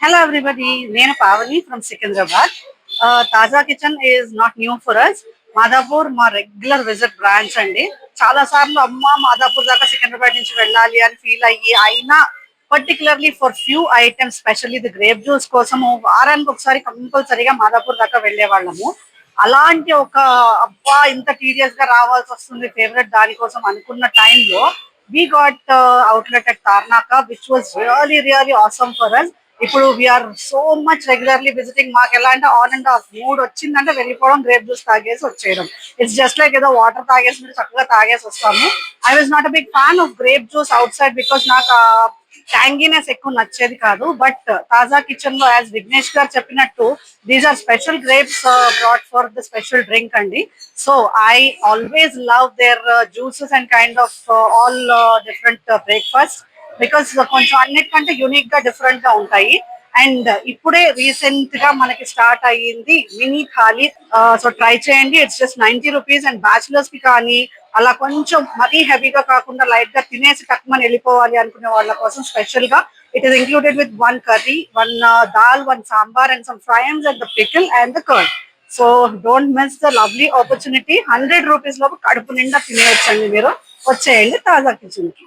Hello everybody, నేను Pavani from Secunderabad. Taaza kitchen is not new for us. Madhapur మా regular visit branch అండి. చాలా సార్లు అమ్మ మాదాపూర్ దాకా సికింద్రాబాద్ నుంచి వెళ్ళాలి అని ఫీల్ అయ్యి అయినా particularly for few items specially the grape juice కోసము వారానికి ఒకసారి కంపల్సరీగా మాదాపూర్ దాకా వెళ్ళే వాళ్ళము. అలాంటి ఒక అబ్బా ఇంత టీడియస్ గా రావాల్సి వస్తుంది ఫేవరెట్ దానికోసం అనుకున్న టైంలో we got outlet at Tarnaka, which was really awesome for us. ఇప్పుడు we are so much regularly visiting. మాకు ఎలా అంటే ఆన్ అండ్ ఆఫ్ మూడ్ వచ్చిందంటే వెళ్ళిపోవడం, గ్రేప్ జ్యూస్ తాగేసి వచ్చేయడం. ఇట్స్ జస్ట్ లైక్ ఏదో వాటర్ తాగేసి మీరు చక్కగా తాగేసి వస్తాము. I was not a big fan of grape juice outside because నాకు ట్యాంగీనెస్ ఎక్కువ నచ్చేది కాదు. బట్ తాజా కిచెన్ లో యాజ్ విఘ్నేష్ గారు చెప్పినట్టు these are special grapes brought for the special drink అండి. So I always love their juices and kind of all different breakfast because కొంచెం అన్నిటికంటే యూనిక్ గా డిఫరెంట్ గా ఉంటాయి. అండ్ ఇప్పుడే రీసెంట్ గా మనకి స్టార్ట్ అయ్యింది మినీ థాలీ. సో ట్రై చేయండి, it's just 90 rupees. And bachelors కి కానీ అలా కొంచెం మరీ హెవీగా కాకుండా లైట్ గా తినేసి టక్మని వెళ్ళిపోవాలి అనుకునే వాళ్ళ కోసం స్పెషల్ గా it is included with one curry, one dal, one sambar and some fryums and the pickle and the curd. So don't miss the lovely opportunity. 100 rupees లోపు కడుపు నిండా తినేయొచ్చండి. మీరు వచ్చేయండి తాజా కిచెన్ కి.